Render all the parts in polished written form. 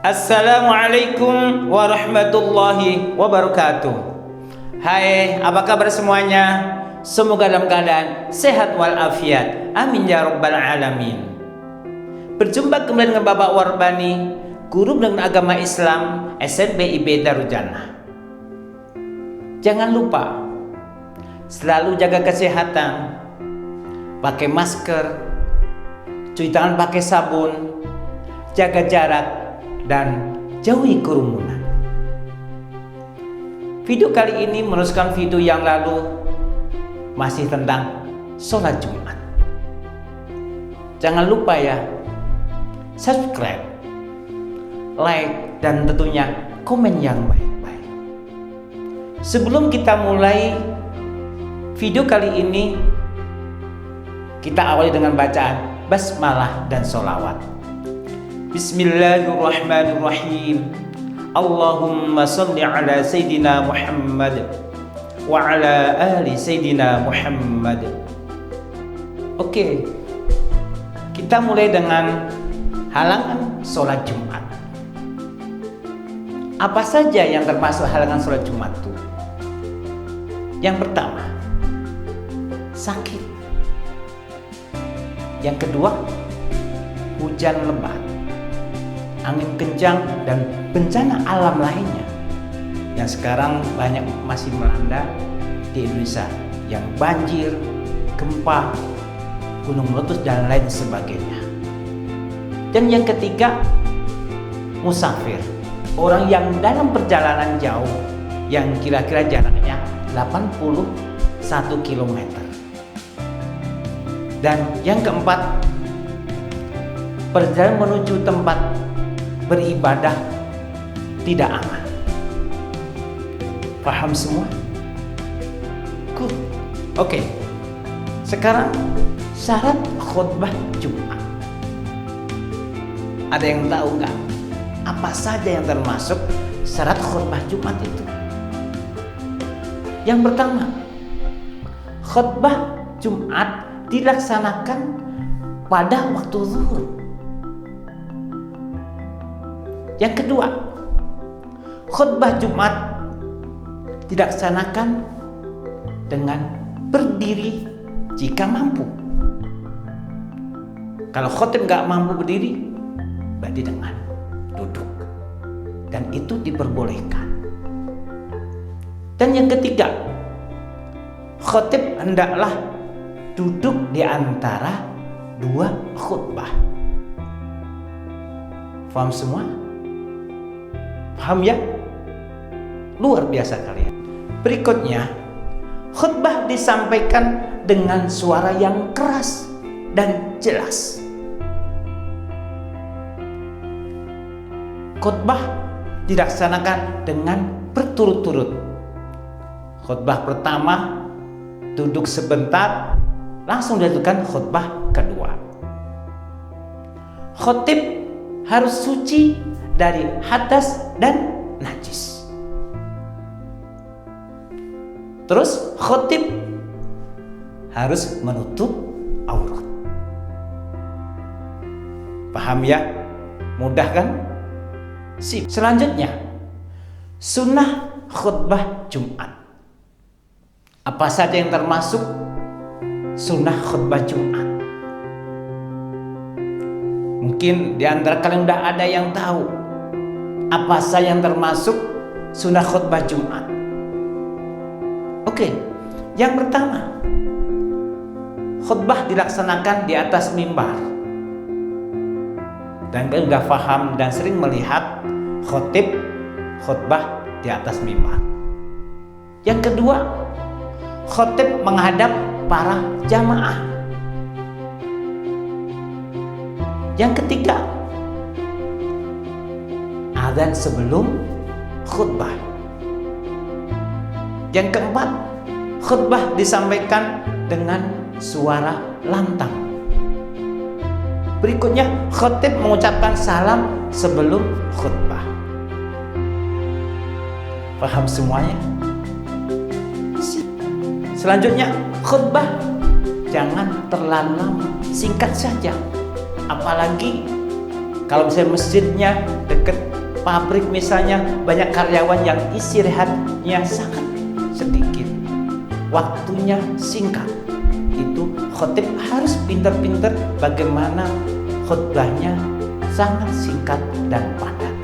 Assalamualaikum warahmatullahi wabarakatuh. Hai, apa kabar semuanya? Semoga dalam keadaan sehat walafiat. Amin ya rabbal alamin. Berjumpa kembali dengan Bapak Warbani, guru dengan agama Islam SMP IB Darul Jannah. Jangan lupa selalu jaga kesehatan, pakai masker, cuci tangan pakai sabun, jaga jarak, dan jauhi kerumunan. Video kali ini meneruskan video yang lalu, masih tentang sholat Jumat. Jangan lupa ya, subscribe, like, dan tentunya komen yang baik-baik. Sebelum kita mulai video kali ini, kita awali dengan bacaan basmalah dan sholawat. Bismillahirrahmanirrahim. Allahumma salli ala Sayyidina Muhammad wa ala ali Sayyidina Muhammad. Oke, kita mulai dengan halangan sholat Jumat. Apa saja yang termasuk halangan sholat Jumat itu? Yang pertama, sakit. Yang kedua, hujan lebat, angin kencang, dan bencana alam lainnya yang sekarang banyak masih melanda di Indonesia, yang banjir, gempa, gunung meletus, dan lain sebagainya. Dan yang ketiga, musafir, orang yang dalam perjalanan jauh yang kira-kira jaraknya 81 km. Dan yang keempat, perjalanan menuju tempat beribadah tidak aman. Paham semua? Good. Oke. Sekarang syarat khutbah Jumat. Ada yang tahu nggak apa saja yang termasuk syarat khutbah Jumat itu? Yang pertama, khutbah Jumat dilaksanakan pada waktu zuhur. Yang kedua, khutbah Jumat dilaksanakan dengan berdiri jika mampu. Kalau khotib nggak mampu berdiri, berarti dengan duduk, dan itu diperbolehkan. Dan yang ketiga, khotib hendaklah duduk di antara dua khutbah. Paham semua? Paham ya? Luar biasa kalian. Berikutnya, khutbah disampaikan dengan suara yang keras dan jelas. Khutbah dilaksanakan dengan berturut-turut. Khutbah pertama duduk sebentar, langsung dilakukan khutbah kedua. Khotib harus suci dari hadas dan najis. Terus khotib harus menutup aurat. Paham ya? Mudah kan? Sip. Selanjutnya, sunnah khutbah Jumat. Apa saja yang termasuk sunnah khutbah Jumat? Mungkin di antara kalian udah ada yang tahu apa saja yang termasuk sunnah khutbah Jumat. Oke, yang pertama, khutbah dilaksanakan di atas mimbar. Dan kalian udah paham dan sering melihat khotib khutbah di atas mimbar. Yang kedua, khotib menghadap para jamaah. Yang ketiga, azan sebelum khutbah. Yang keempat, khutbah disampaikan dengan suara lantang. Berikutnya, khotib mengucapkan salam sebelum khutbah. Paham semuanya? Selanjutnya, khutbah jangan terlalu lama, singkat saja. Apalagi kalau misalnya masjidnya dekat pabrik misalnya, banyak karyawan yang istirahatnya sangat sedikit, waktunya singkat. Itu khotib harus pintar-pintar bagaimana khutbahnya sangat singkat dan padat.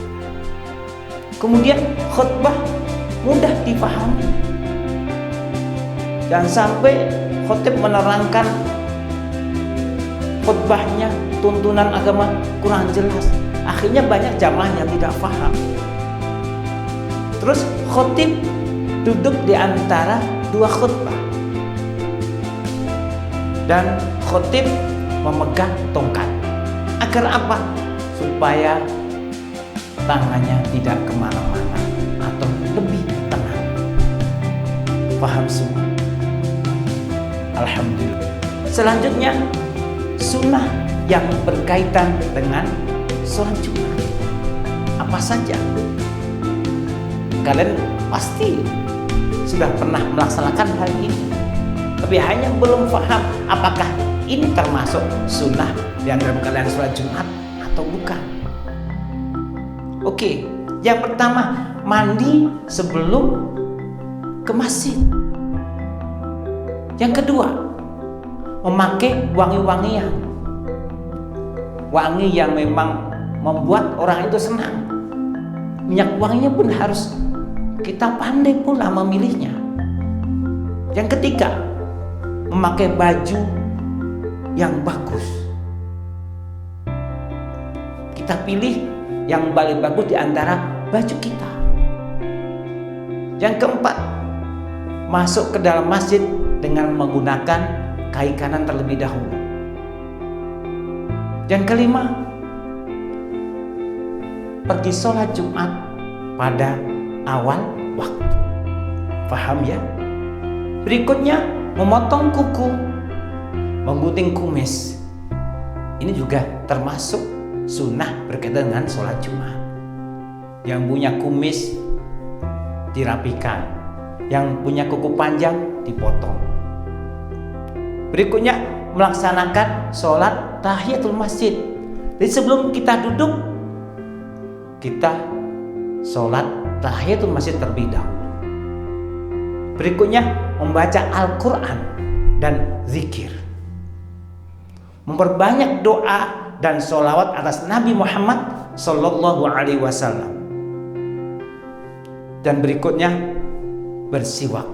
Kemudian khutbah mudah dipahami. Jangan sampai khotib menerangkan khutbahnya, tuntunan agama kurang jelas. Akhirnya banyak jamaah yang tidak paham. Terus khotib duduk di antara dua khutbah. Dan khotib memegang tongkat. Agar apa? Supaya tangannya tidak kemana-mana atau lebih tenang. Paham semua? Alhamdulillah. Selanjutnya sunnah yang berkaitan dengan sholat Jumat. Apa saja? Kalian pasti sudah pernah melaksanakan hal ini, tapi hanya belum paham apakah ini termasuk sunnah yang dalam kalian sholat Jumat atau bukan. Oke, yang pertama, mandi sebelum ke masjid. Yang kedua, memakai wangi-wangian, wangi yang memang membuat orang itu senang. Minyak wanginya pun harus kita pandai pula memilihnya. Yang ketiga, memakai baju yang bagus. Kita pilih yang paling bagus di antara baju kita. Yang keempat, masuk ke dalam masjid dengan menggunakan kaki kanan terlebih dahulu. Yang kelima, pergi sholat Jumat pada awal waktu. Paham ya? Berikutnya, memotong kuku, menggunting kumis. Ini juga termasuk sunnah berkaitan dengan sholat Jumat. Yang punya kumis dirapikan, yang punya kuku panjang dipotong. Berikutnya, melaksanakan sholat tahiyatul masjid. Jadi sebelum kita duduk, kita sholat tahiyatul masjid terlebih dahulu. Berikutnya, membaca Al-Quran dan zikir. Memperbanyak doa dan sholawat atas Nabi Muhammad Sallallahu Alaihi Wasallam. Dan berikutnya, bersiwak.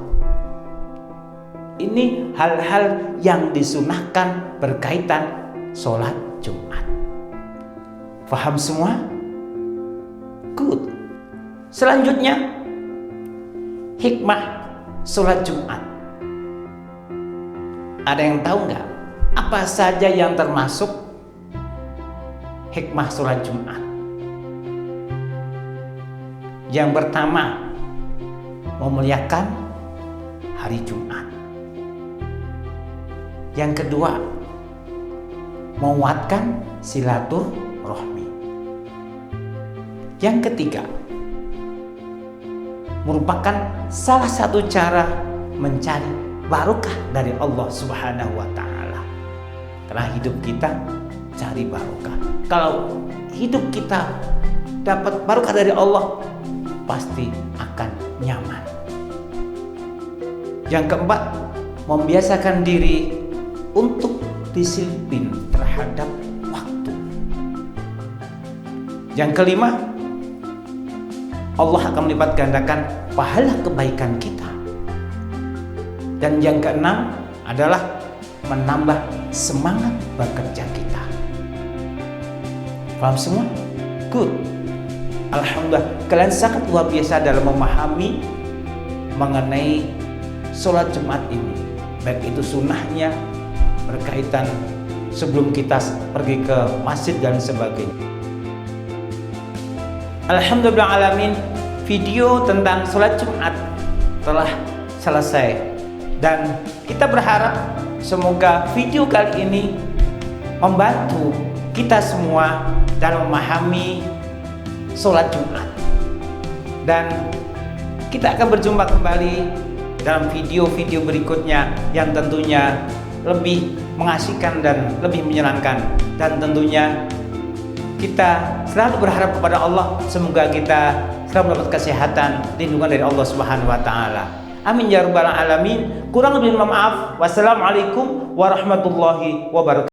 Ini hal-hal yang disunahkan berkaitan sholat Jumat. Faham semua? Good. Selanjutnya, hikmah sholat Jumat. Ada yang tahu nggak apa saja yang termasuk hikmah sholat Jumat? Yang pertama, memuliakan hari Jumat. Yang kedua, menguatkan silaturahmi. Yang ketiga, merupakan salah satu cara mencari barokah dari Allah Subhanahu wa Ta'ala. Karena hidup kita cari barokah. Kalau hidup kita dapat barokah dari Allah, pasti akan nyaman. Yang keempat, membiasakan diri untuk disiplin terhadap waktu. Yang kelima, Allah akan melipat gandakan pahala kebaikan kita. Dan yang keenam adalah menambah semangat bekerja kita. Paham semua? Good. Alhamdulillah, kalian sangat luar biasa dalam memahami mengenai sholat Jumat ini. Baik itu sunnahnya, berkaitan sebelum kita pergi ke masjid dan sebagainya. Alhamdulillah alamin, video tentang sholat Jumat telah selesai. Dan kita berharap semoga video kali ini membantu kita semua dalam memahami sholat Jumat. Dan kita akan berjumpa kembali dalam video-video berikutnya yang tentunya lebih mengasihkan dan lebih menyenangkan. Dan tentunya kita selalu berharap kepada Allah, semoga kita selalu mendapat kesehatan, lindungan dari Allah Subhanahu wa taala. Amin ya rabbal alamin. Kurang lebih maaf. Wassalamualaikum warahmatullahi wabarakatuh.